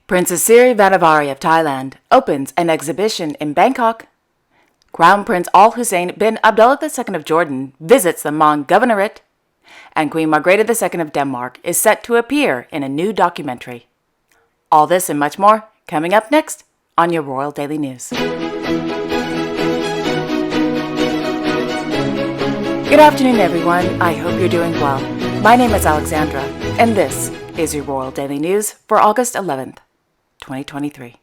Princess Siri Vanavari of Thailand opens an exhibition in Bangkok. Crown Prince Al Hussein bin Abdullah II of Jordan visits the Mon Governorate. And Queen Margrethe II of Denmark is set to appear in a new documentary. All this and much more coming up next on your Royal Daily News. Good afternoon, everyone. I hope you're doing well. My name is Alexandra, and this is your Royal Daily News for August 11th, 2023.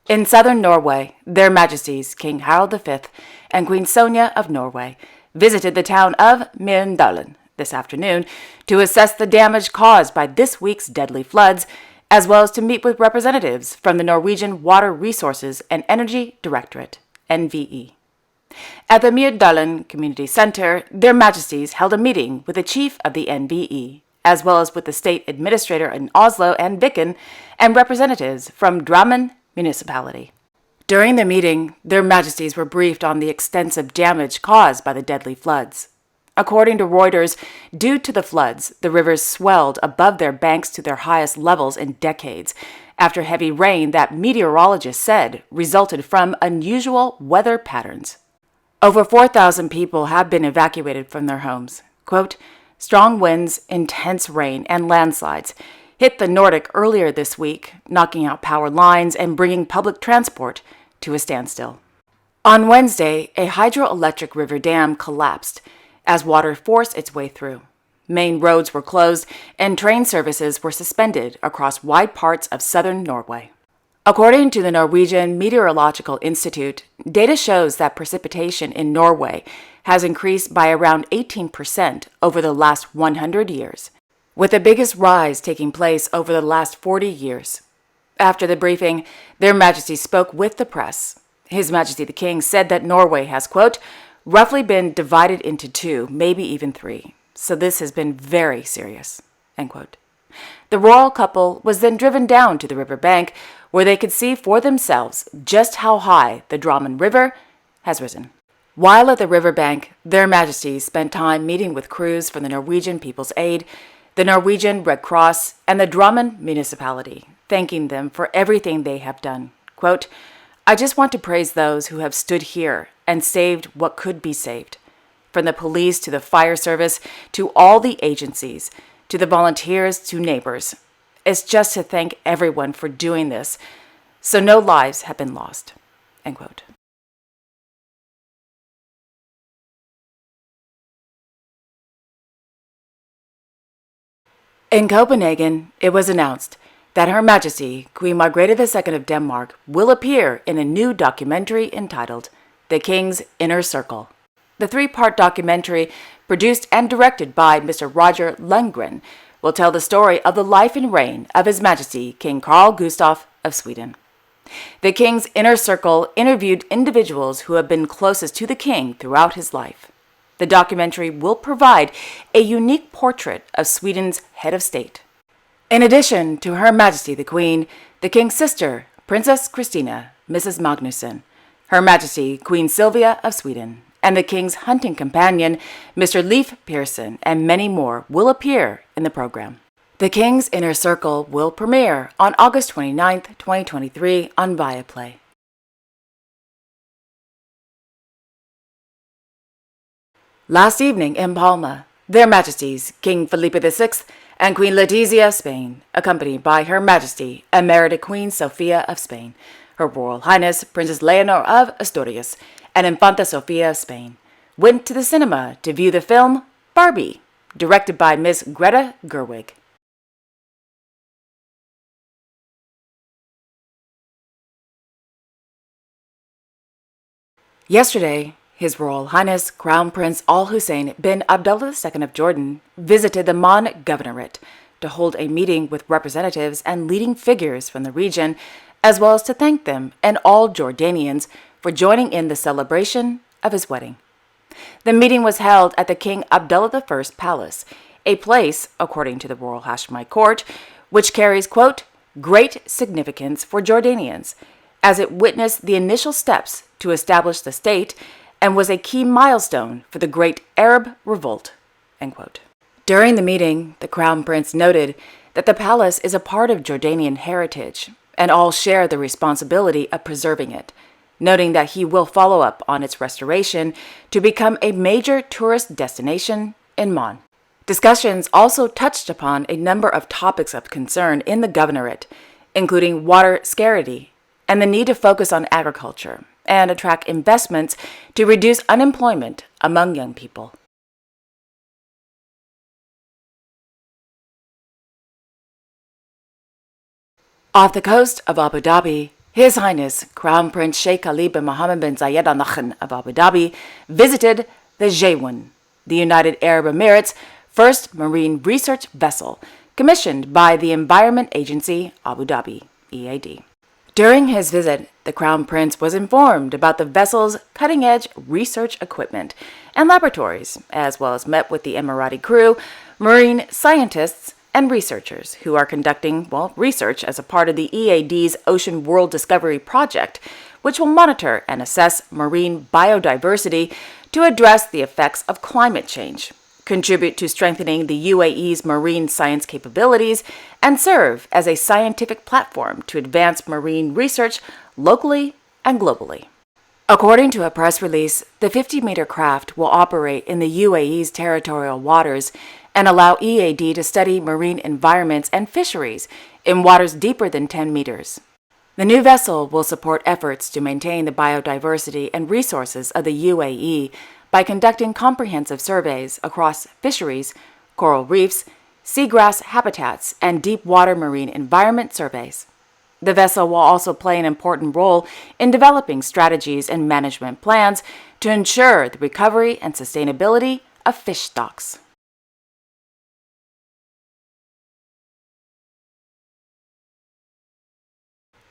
In southern Norway, Their Majesties King Harald V and Queen Sonja of Norway visited the town of Mjøndalen this afternoon to assess the damage caused by this week's deadly floods, as well as to meet with representatives from the Norwegian Water Resources and Energy Directorate, NVE. At the Mjøndalen Community Center, Their Majesties held a meeting with the chief of the NVE, as well as with the state administrator in Oslo and Viken, and representatives from Drammen Municipality. During the meeting, Their Majesties were briefed on the extensive damage caused by the deadly floods. According to Reuters, due to the floods, the rivers swelled above their banks to their highest levels in decades, after heavy rain that meteorologists said resulted from unusual weather patterns. Over 4,000 people have been evacuated from their homes. Quote, strong winds, intense rain, and landslides hit the Nordic earlier this week, knocking out power lines and bringing public transport to a standstill. On Wednesday, a hydroelectric river dam collapsed as water forced its way through. Main roads were closed and train services were suspended across wide parts of southern Norway. According to the Norwegian Meteorological Institute, data shows that precipitation in Norway has increased by around 18% over the last 100 years, with the biggest rise taking place over the last 40 years. After the briefing, Their Majesty spoke with the press. His Majesty the King said that Norway has, quote, roughly been divided into two, maybe even three, so this has been very serious, end quote. The royal couple was then driven down to the riverbank, where they could see for themselves just how high the Drammen River has risen. While at the riverbank, Their Majesties spent time meeting with crews from the Norwegian People's Aid, the Norwegian Red Cross, and the Drammen Municipality, thanking them for everything they have done. Quote, I just want to praise those who have stood here and saved what could be saved. From the police to the fire service to all the agencies, to the volunteers to neighbors. It's just to thank everyone for doing this, so no lives have been lost, end quote. In Copenhagen, it was announced that Her Majesty Queen Margrethe II of Denmark will appear in a new documentary entitled The King's Inner Circle. The three-part documentary, produced and directed by Mr. Roger Lundgren, will tell the story of the life and reign of His Majesty King Carl Gustaf of Sweden. The King's Inner Circle interviewed individuals who have been closest to the King throughout his life. The documentary will provide a unique portrait of Sweden's head of state. In addition to Her Majesty the Queen, the King's sister, Princess Christina, Mrs. Magnusson, Her Majesty Queen Sylvia of Sweden, and the King's hunting companion, Mr. Leif Pearson, and many more will appear in the program. The King's Inner Circle will premiere on August 29th, 2023 on Viaplay. Last evening in Palma, Their Majesties King Felipe VI and Queen Letizia of Spain, accompanied by Her Majesty Emerita Queen Sofia of Spain, Her Royal Highness Princess Leonor of Asturias, and Infanta Sofia of Spain, went to the cinema to view the film Barbie, directed by Miss Greta Gerwig. Yesterday, His Royal Highness Crown Prince Al Hussein bin Abdullah II of Jordan visited the Mon Governorate to hold a meeting with representatives and leading figures from the region, as well as to thank them and all Jordanians for joining in the celebration of his wedding. The meeting was held at the King Abdullah I Palace, a place, according to the Royal Hashemite Court, which carries, quote, great significance for Jordanians, as it witnessed the initial steps to establish the state and was a key milestone for the Great Arab Revolt, end quote. During the meeting, the Crown Prince noted that the palace is a part of Jordanian heritage, and all share the responsibility of preserving it, noting that he will follow up on its restoration to become a major tourist destination in Mon. Discussions also touched upon a number of topics of concern in the governorate, including water scarcity and the need to focus on agriculture and attract investments to reduce unemployment among young people. Off the coast of Abu Dhabi, His Highness Crown Prince Sheikh Khalid bin Mohammed bin Zayed Al Nahyan of Abu Dhabi visited the Jaywan, the United Arab Emirates' first marine research vessel, commissioned by the Environment Agency Abu Dhabi, EAD. During his visit, the Crown Prince was informed about the vessel's cutting-edge research equipment and laboratories, as well as met with the Emirati crew, marine scientists, and researchers who are conducting, research as a part of the EAD's Ocean World Discovery Project, which will monitor and assess marine biodiversity to address the effects of climate change, contribute to strengthening the UAE's marine science capabilities, and serve as a scientific platform to advance marine research locally and globally. According to a press release, the 50-meter craft will operate in the UAE's territorial waters and allow EAD to study marine environments and fisheries in waters deeper than 10 meters. The new vessel will support efforts to maintain the biodiversity and resources of the UAE by conducting comprehensive surveys across fisheries, coral reefs, seagrass habitats, and deep water marine environment surveys. The vessel will also play an important role in developing strategies and management plans to ensure the recovery and sustainability of fish stocks.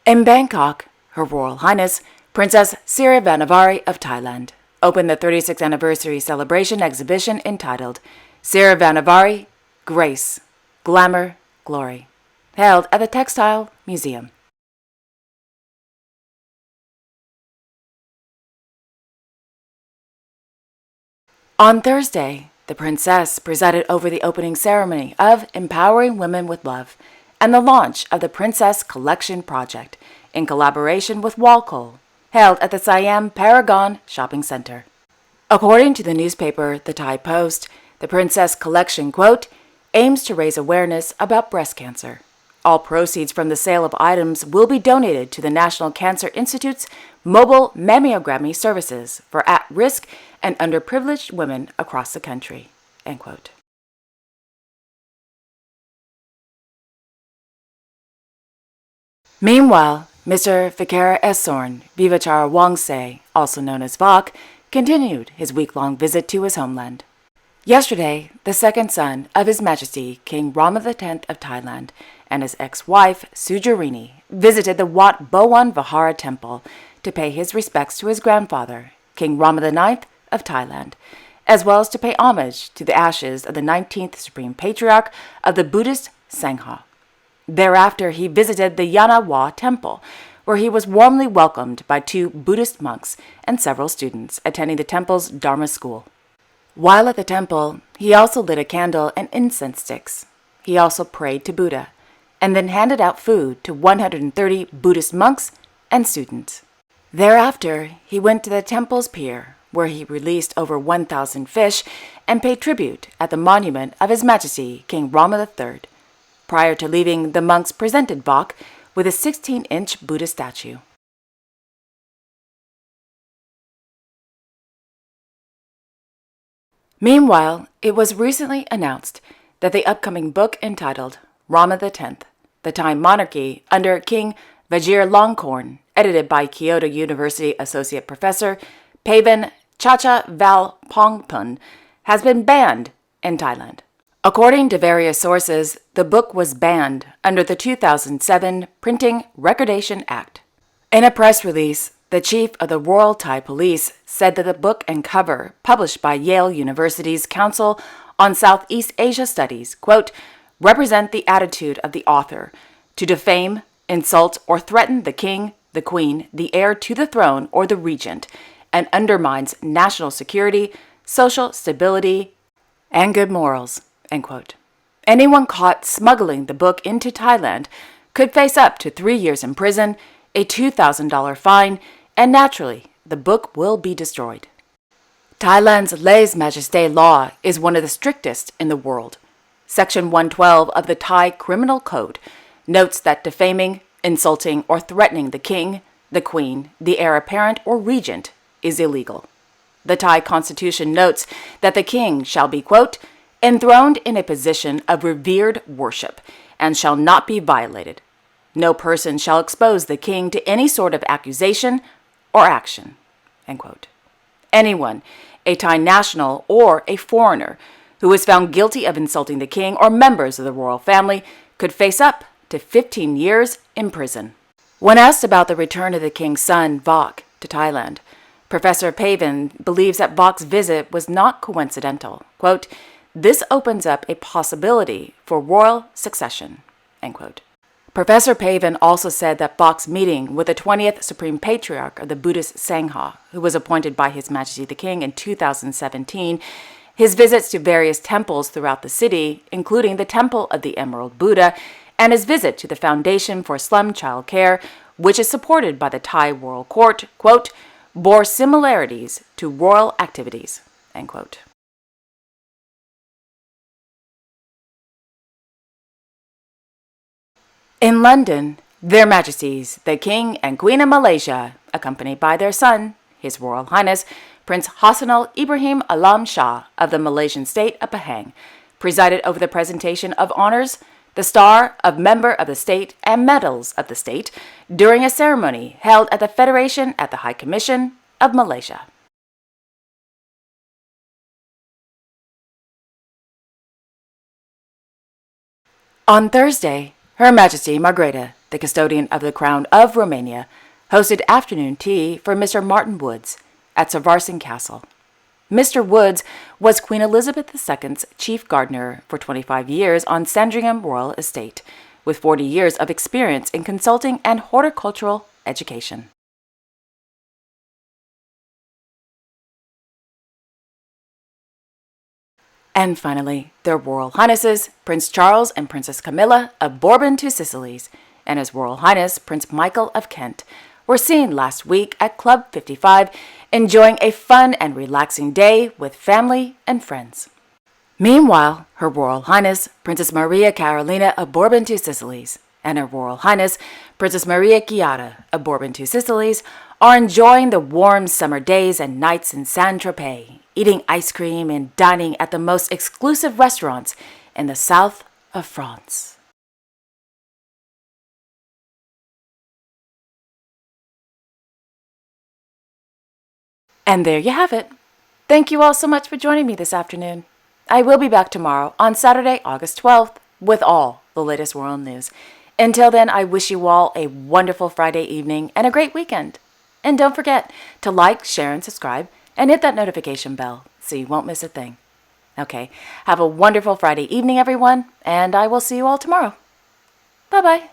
In Bangkok, Her Royal Highness Princess Sirivanavari of Thailand opened the 36th anniversary celebration exhibition entitled Sirivanavari, Grace, Glamour, Glory, held at the Textile Museum. On Thursday, the princess presided over the opening ceremony of Empowering Women with Love and the launch of the Princess Collection Project in collaboration with Walcol, held at the Siam Paragon Shopping Center. According to the newspaper The Thai Post, the Princess Collection, quote, aims to raise awareness about breast cancer. All proceeds from the sale of items will be donated to the National Cancer Institute's mobile mammography services for at-risk and underprivileged women across the country, end quote. Meanwhile, Mr. Fikara Esorn Vivachara Wongse, also known as Vok, continued his week-long visit to his homeland. Yesterday, the second son of His Majesty King Rama X of Thailand and his ex-wife Sujarini visited the Wat Bowan Vihara Temple to pay his respects to his grandfather, King Rama IX of Thailand, as well as to pay homage to the ashes of the 19th Supreme Patriarch of the Buddhist Sangha. Thereafter, he visited the Yana Wa Temple, where he was warmly welcomed by 2 Buddhist monks and several students attending the temple's Dharma school. While at the temple, he also lit a candle and incense sticks. He also prayed to Buddha, and then handed out food to 130 Buddhist monks and students. Thereafter, he went to the temple's pier, where he released over 1,000 fish and paid tribute at the monument of His Majesty King Rama III. Prior to leaving, the monks presented Vok with a 16-inch Buddha statue. Meanwhile, it was recently announced that the upcoming book entitled Rama X, The Thai Monarchy under King Vajiralongkorn, edited by Kyoto University Associate Professor Pavan Chacha Valpongpun, has been banned in Thailand. According to various sources, the book was banned under the 2007 Printing Recordation Act. In a press release, the chief of the Royal Thai Police said that the book and cover, published by Yale University's Council on Southeast Asia Studies, quote, represent the attitude of the author to defame, insult, or threaten the king, the queen, the heir to the throne, or the regent, and undermines national security, social stability, and good morals, end quote. Anyone caught smuggling the book into Thailand could face up to 3 years in prison, a $2,000 fine, and naturally, the book will be destroyed. Thailand's lèse-majesté law is one of the strictest in the world. Section 112 of the Thai Criminal Code notes that defaming, insulting, or threatening the king, the queen, the heir apparent, or regent is illegal. The Thai constitution notes that the king shall be, quote, enthroned in a position of revered worship and shall not be violated. No person shall expose the king to any sort of accusation or action, end quote. Anyone, a Thai national or a foreigner, who is found guilty of insulting the king or members of the royal family could face up to 15 years in prison. When asked about the return of the king's son, Vok, to Thailand, Professor Pavin believes that Vok's visit was not coincidental. Quote, this opens up a possibility for royal succession, end quote. Professor Pavin also said that Vok's meeting with the 20th Supreme Patriarch of the Buddhist Sangha, who was appointed by His Majesty the King in 2017, his visits to various temples throughout the city, including the Temple of the Emerald Buddha, and his visit to the Foundation for Slum Child Care, which is supported by the Thai Royal Court, quote, bore similarities to royal activities, end quote. In London, Their Majesties, the King and Queen of Malaysia, accompanied by their son, His Royal Highness, Prince Hassanal Ibrahim Alam Shah of the Malaysian state of Pahang, presided over the presentation of honors, the Star of Member of the State, and Medals of the State during a ceremony held at the Federation at the High Commission of Malaysia. On Thursday, Her Majesty Margrethe, the custodian of the Crown of Romania, hosted afternoon tea for Mr. Martin Woods at Sarvarsing Castle. Mr. Woods was Queen Elizabeth II's chief gardener for 25 years on Sandringham Royal Estate, with 40 years of experience in consulting and horticultural education. And finally, Their Royal Highnesses, Prince Charles and Princess Camilla of Bourbon-Two Sicilies, and His Royal Highness Prince Michael of Kent, were seen last week at Club 55, enjoying a fun and relaxing day with family and friends. Meanwhile, Her Royal Highness Princess Maria Carolina of Bourbon-Two Sicilies and Her Royal Highness Princess Maria Chiara of Bourbon-Two Sicilies are enjoying the warm summer days and nights in Saint-Tropez, eating ice cream and dining at the most exclusive restaurants in the south of France. And there you have it. Thank you all so much for joining me this afternoon. I will be back tomorrow on Saturday, August 12th, with all the latest royal news. Until then, I wish you all a wonderful Friday evening and a great weekend. And don't forget to like, share, and subscribe, and hit that notification bell so you won't miss a thing. Okay, have a wonderful Friday evening, everyone, and I will see you all tomorrow. Bye-bye.